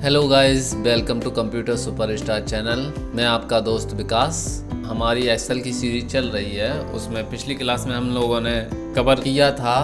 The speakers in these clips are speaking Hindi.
Hello guys, welcome to computer superstar channel. मैं आपका दोस्त विकास। हमारी एक्सेल की सीरीज चल रही है, उसमें पिछली क्लास में हम लोगों ने कवर किया था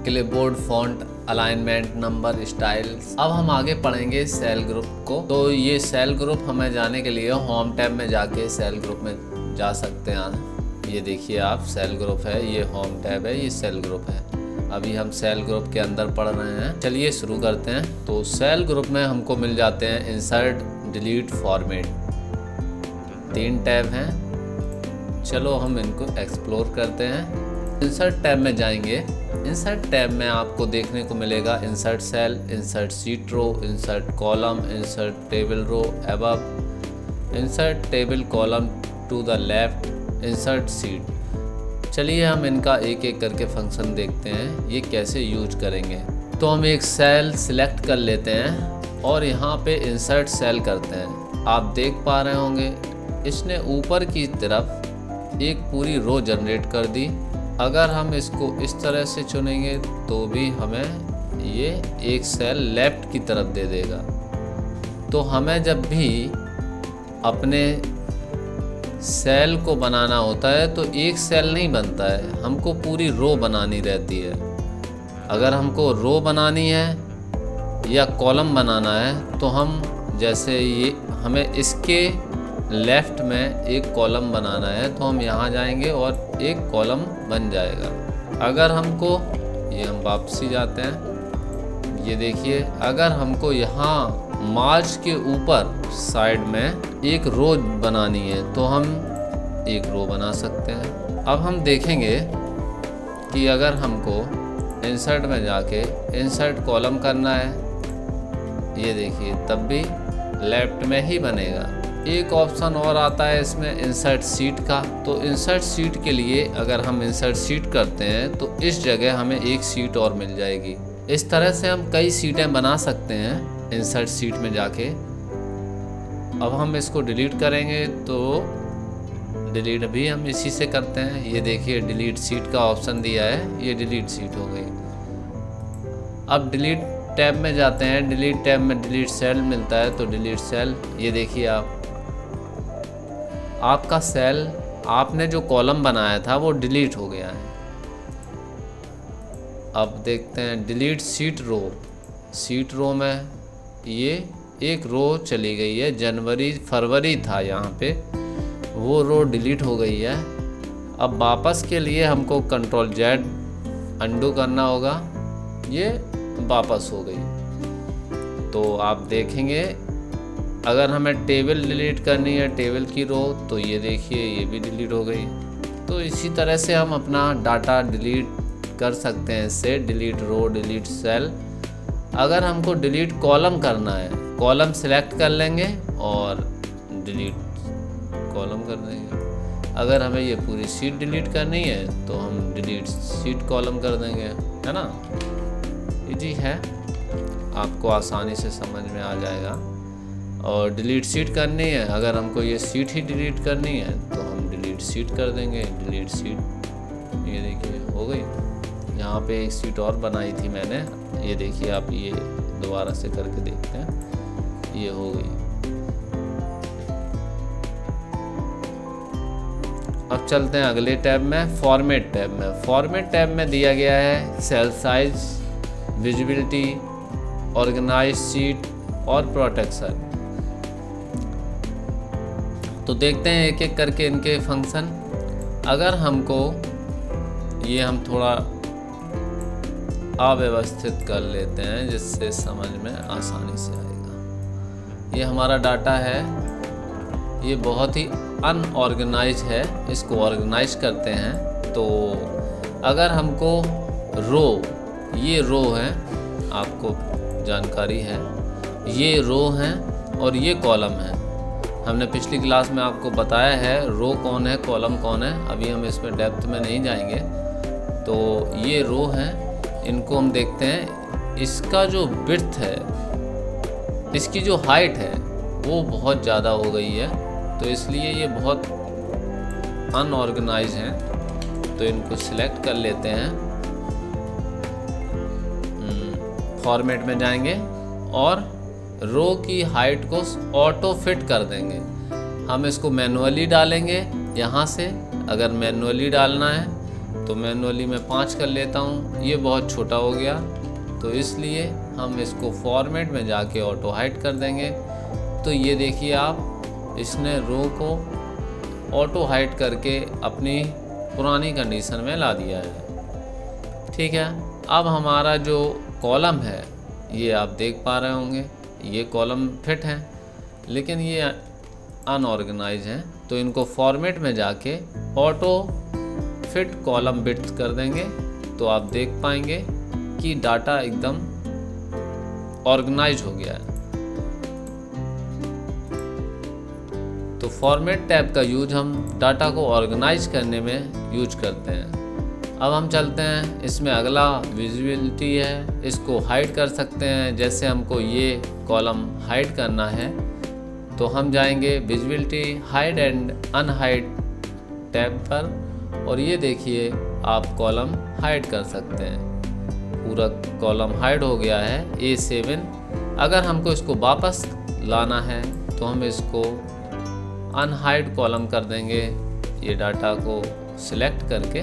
clipboard, font, alignment, number, styles. अब हम आगे पढ़ेंगे सेल ग्रुप को। तो ये सेल ग्रुप हमें जाने के लिए होम टैब में जाके सेल ग्रुप में जा सकते हैं। ये देखिए आप, सेल ग्रुप है, ये होम टैब है, ये सेल ग्रुप है। अभी हम सेल ग्रुप के अंदर पढ़ रहे हैं। चलिए शुरू करते हैं। तो सेल ग्रुप में हमको मिल जाते हैं इंसर्ट, डिलीट, फॉर्मेट, 3 टैब हैं। चलो हम इनको एक्सप्लोर करते हैं। इंसर्ट टैब में जाएंगे। इंसर्ट टैब में आपको देखने को मिलेगा insert cell, insert sheet row, insert column, insert table row above, insert table column to the left, insert sheet. चलिए हम इनका एक एक करके फंक्शन देखते हैं, ये कैसे यूज करेंगे। तो हम एक सेल सिलेक्ट कर लेते हैं और यहाँ पे इंसर्ट सेल करते हैं। आप देख पा रहे होंगे इसने ऊपर की तरफ एक पूरी रो जनरेट कर दी। अगर हम इसको इस तरह से चुनेंगे तो भी हमें ये एक सेल लेफ्ट की तरफ दे देगा। तो हमें जब भी अपने सेल को बनाना होता है तो एक सेल नहीं बनता है, हमको पूरी रो बनानी रहती है। अगर हमको रो बनानी है या कॉलम बनाना है तो हम जैसे ये हमें इसके लेफ़्ट में एक कॉलम बनाना है तो हम यहाँ जाएंगे और एक कॉलम बन जाएगा। अगर हमको, ये हम वापसी जाते हैं, ये देखिए, अगर हमको यहाँ मार्च के ऊपर साइड में एक रो बनानी है तो हम एक रो बना सकते हैं। अब हम देखेंगे कि अगर हमको इंसर्ट में जाके इंसर्ट कॉलम करना है, ये देखिए, तब भी लेफ्ट में ही बनेगा। एक ऑप्शन और आता है इसमें इंसर्ट शीट का। तो इंसर्ट शीट के लिए अगर हम इंसर्ट शीट करते हैं तो इस जगह हमें एक शीट और मिल जाएगी। इस तरह से हम कई शीटें बना सकते हैं इंसर्ट शीट में जाके। अब हम इसको डिलीट करेंगे तो डिलीट भी हम इसी से करते हैं। ये देखिए डिलीट शीट का ऑप्शन दिया है, ये डिलीट शीट हो गई। अब डिलीट टैब में जाते हैं। डिलीट टैब में डिलीट सेल मिलता है तो डिलीट सेल। ये देखिए आपका सेल, आपने जो कॉलम बनाया था वो डिलीट हो गया है। अब देखते हैं डिलीट शीट रो। शीट रो में ये एक रो चली गई है, जनवरी फरवरी था यहाँ पे, वो रो डिलीट हो गई है। अब वापस के लिए हमको कंट्रोल जेड अंडू करना होगा, ये वापस हो गई। तो आप देखेंगे अगर हमें टेबल डिलीट करनी है, टेबल की रो, तो ये देखिए ये भी डिलीट हो गई। तो इसी तरह से हम अपना डाटा डिलीट कर सकते हैं इससे। डिलीट रो, डिलीट सेल। अगर हमको डिलीट कॉलम करना है, कॉलम सेलेक्ट कर लेंगे और डिलीट कॉलम कर देंगे। अगर हमें ये पूरी शीट डिलीट करनी है तो हम डिलीट शीट कॉलम कर देंगे, है ना। इजी है, आपको आसानी से समझ में आ जाएगा। और डिलीट शीट करनी है, अगर हमको ये शीट ही डिलीट करनी है तो हम डिलीट शीट कर देंगे। डिलीट शीट, ये देखिए हो गई। यहाँ पे एक शीट और बनाई थी मैंने, ये देखिए आप, ये दोबारा से करके देखते हैं, ये हो गई। अब चलते हैं अगले टैब में, फॉर्मेट टैब में। फॉर्मेट टैब में दिया गया है cell size, visibility, organise sheet और प्रोटेक्शन। तो देखते हैं एक एक करके इनके फंक्शन। अगर हमको ये हम थोड़ा अव्यवस्थित कर लेते हैं जिससे समझ में आसानी से आएगा। ये हमारा डाटा है, ये बहुत ही अनऑर्गेनाइज है, इसको ऑर्गेनाइज करते हैं। तो अगर हमको रो, ये रो है, आपको जानकारी है, ये रो हैं और ये कॉलम है। हमने पिछली क्लास में आपको बताया है रो कौन है, कॉलम कौन है। अभी हम इसमें डेप्थ में नहीं जाएंगे। तो ये रो हैं, इनको हम देखते हैं। इसका जो विड्थ है, इसकी जो हाइट है वो बहुत ज़्यादा हो गई है, तो इसलिए ये बहुत अनऑर्गेनाइज हैं। तो इनको सिलेक्ट कर लेते हैं, फॉर्मेट में जाएंगे और रो की हाइट को ऑटो फिट कर देंगे। हम इसको मैनुअली डालेंगे यहाँ से। अगर मैनुअली डालना है तो मैनुअली मैं 5 कर लेता हूँ, ये बहुत छोटा हो गया, तो इसलिए हम इसको फॉर्मेट में जाके ऑटो हाइट कर देंगे। तो ये देखिए आप, इसने रो को ऑटो हाइट करके अपनी पुरानी कंडीशन में ला दिया है। ठीक है, अब हमारा जो कॉलम है ये आप देख पा रहे होंगे, ये कॉलम फिट हैं, लेकिन ये अनऑर्गेनाइज हैं। तो इनको फॉर्मेट में जाके ऑटो फिट कॉलम विड्थ कर देंगे, तो आप देख पाएंगे कि डाटा एकदम ऑर्गेनाइज हो गया है। तो फॉर्मेट टैब का यूज हम डाटा को ऑर्गेनाइज करने में यूज करते हैं। अब हम चलते हैं, इसमें अगला विजिबिलिटी है, इसको हाइड कर सकते हैं। जैसे हमको ये कॉलम हाइड करना है तो हम जाएंगे visibility, hide and unhide tab पर, और ये देखिए आप कॉलम हाइड कर सकते हैं। पूरा कॉलम हाइड हो गया है A7। अगर हमको इसको वापस लाना है तो हम इसको अनहाइड कॉलम कर देंगे। ये डाटा को सिलेक्ट करके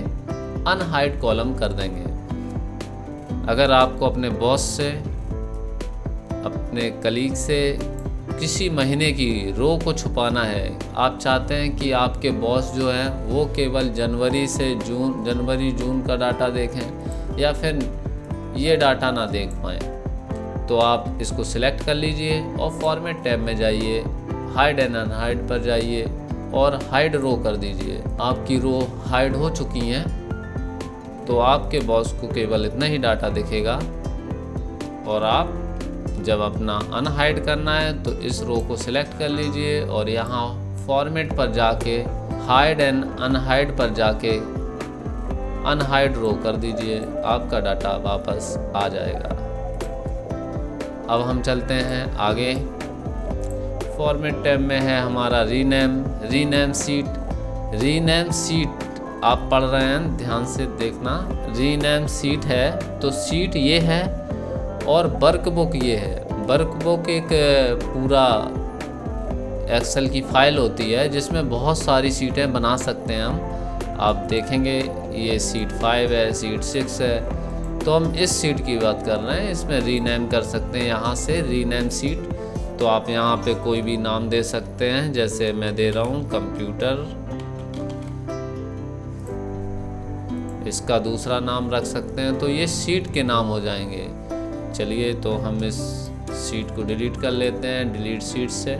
अनहाइड कॉलम कर देंगे। अगर आपको अपने बॉस से, अपने कलीग से किसी महीने की रो को छुपाना है, आप चाहते हैं कि आपके बॉस जो है वो केवल जनवरी से जनवरी जून का डाटा देखें या फिर ये डाटा ना देख पाएँ, तो आप इसको सिलेक्ट कर लीजिए और फॉर्मेट टैब में जाइए, हाइड एंड अनहाइड पर जाइए और हाइड रो कर दीजिए। आपकी रो हाइड हो चुकी हैं, तो आपके बॉस को केवल इतना ही डाटा दिखेगा। और आप जब अपना अनहाइड करना है तो इस रो को सिलेक्ट कर लीजिए और यहाँ फॉर्मेट पर जाके हाइड एंड अनहाइड पर जाके अनहाइड रो कर दीजिए, आपका डाटा वापस आ जाएगा। अब हम चलते हैं आगे। फॉर्मेट टैब में है हमारा रीनेम सीट। आप पढ़ रहे हैं, ध्यान से देखना। रीनेम सीट है तो सीट ये है और वर्कबुक ये है। वर्कबुक एक पूरा एक्सेल की फाइल होती है जिसमें बहुत सारी सीटें बना सकते हैं हम। आप देखेंगे ये सीट 5 है, सीट 6 है, तो हम इस सीट की बात कर रहे हैं। इसमें रीनेम कर सकते हैं यहाँ से, रीनेम सीट। तो आप यहाँ पे कोई भी नाम दे सकते हैं, जैसे मैं दे रहा हूँ कंप्यूटर, इसका दूसरा नाम रख सकते हैं, तो ये सीट के नाम हो जाएंगे। चलिए, तो हम इस सीट को डिलीट कर लेते हैं, डिलीट सीट से।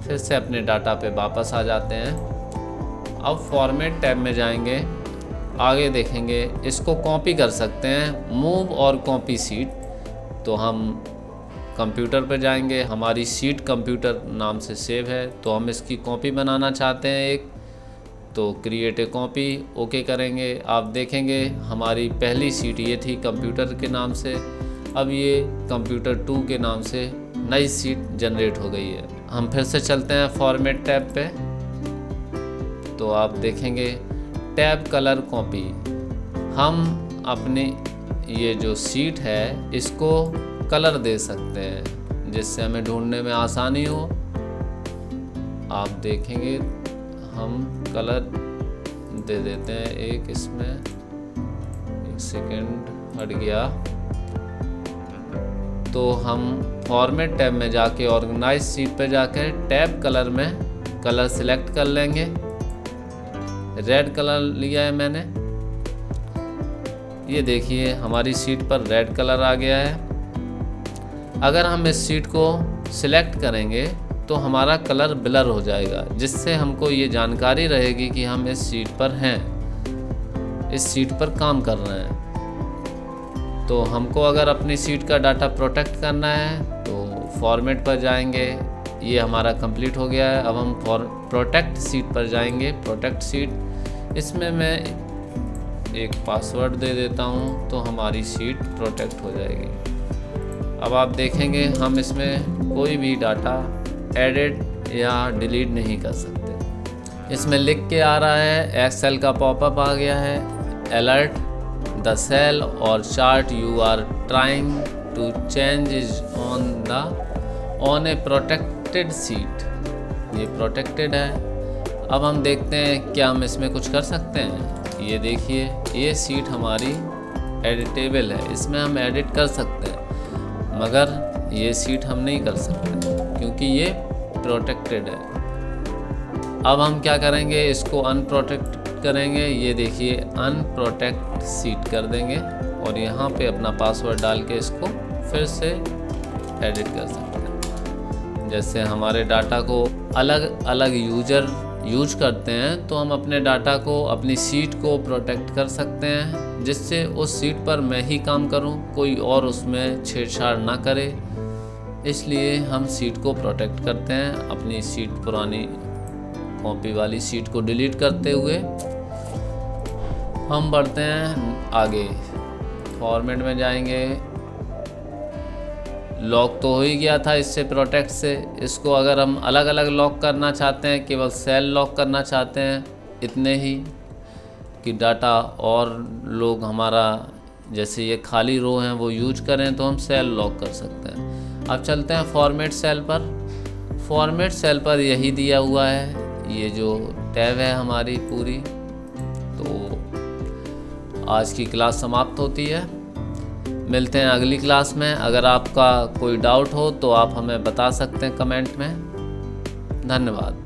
फिर से अपने डाटा पे वापस आ जाते हैं। अब फॉर्मेट टैब में जाएंगे, आगे देखेंगे, इसको कॉपी कर सकते हैं, मूव और कॉपी सीट। तो हम कंप्यूटर पर जाएंगे, हमारी सीट कंप्यूटर नाम से सेव है, तो हम इसकी कॉपी बनाना चाहते हैं एक, तो क्रिएट ए कॉपी, ओके करेंगे। आप देखेंगे हमारी पहली सीट ये थी कंप्यूटर के नाम से, अब ये कंप्यूटर 2 के नाम से नई सीट जनरेट हो गई है। हम फिर से चलते हैं फॉर्मेट टैब पे, तो आप देखेंगे टैब कलर कॉपी। हम अपनी ये जो सीट है इसको कलर दे सकते हैं जिससे हमें ढूंढने में आसानी हो। आप देखेंगे हम कलर दे देते हैं एक, इसमें एक सेकेंड हट गया। तो हम फॉर्मेट टैब में जाके ऑर्गेनाइज सीट पे जाके टैब कलर में कलर सिलेक्ट कर लेंगे। रेड कलर लिया है मैंने, ये देखिए हमारी सीट पर रेड कलर आ गया है। अगर हम इस सीट को सिलेक्ट करेंगे तो हमारा कलर ब्लर हो जाएगा, जिससे हमको ये जानकारी रहेगी कि हम इस सीट पर हैं, इस सीट पर काम कर रहे हैं। तो हमको अगर अपनी सीट का डाटा प्रोटेक्ट करना है तो फॉर्मेट पर जाएंगे, ये हमारा कंप्लीट हो गया है। अब हम प्रोटेक्ट सीट पर जाएंगे, प्रोटेक्ट सीट, इसमें मैं एक पासवर्ड दे देता हूँ तो हमारी सीट प्रोटेक्ट हो जाएगी। अब आप देखेंगे हम इसमें कोई भी डाटा एडिट या डिलीट नहीं कर सकते। इसमें लिख के आ रहा है, एक्सेल का पॉपअप आ गया है, अलर्ट द सेल और chart you are trying to change is on the on a protected sheet, ये प्रोटेक्टेड है। अब हम देखते हैं क्या हम इसमें कुछ कर सकते हैं। ये देखिए, ये सीट हमारी एडिटेबल है, इसमें हम एडिट कर सकते हैं, मगर ये सीट हम नहीं कर सकते क्योंकि ये प्रोटेक्टेड है। अब हम क्या करेंगे, इसको अनप्रोटेक्ट करेंगे। ये देखिए, अनप्रोटेक्ट सीट कर देंगे और यहाँ पे अपना पासवर्ड डाल के इसको फिर से एडिट कर सकते हैं। जैसे हमारे डाटा को अलग अलग यूजर यूज करते हैं, तो हम अपने डाटा को, अपनी सीट को प्रोटेक्ट कर सकते हैं, जिससे उस सीट पर मैं ही काम करूं, कोई और उसमें छेड़छाड़ ना करे। इसलिए हम सीट को प्रोटेक्ट करते हैं। अपनी सीट, पुरानी कॉपी वाली सीट को डिलीट करते हुए हम बढ़ते हैं आगे। फॉर्मेट में जाएंगे। लॉक तो हो ही गया था इससे, प्रोटेक्ट से। इसको अगर हम अलग अलग लॉक करना चाहते हैं, केवल सेल लॉक करना चाहते हैं, इतने ही कि डाटा और लोग हमारा, जैसे ये खाली रो हैं, वो यूज करें, तो हम सेल लॉक कर सकते हैं। अब चलते हैं फॉर्मेट सेल पर। फॉर्मेट सेल पर यही दिया हुआ है, ये जो टैब है हमारी पूरी। तो आज की क्लास समाप्त होती है। मिलते हैं अगली क्लास में। अगर आपका कोई डाउट हो तो आप हमें बता सकते हैं कमेंट में। धन्यवाद।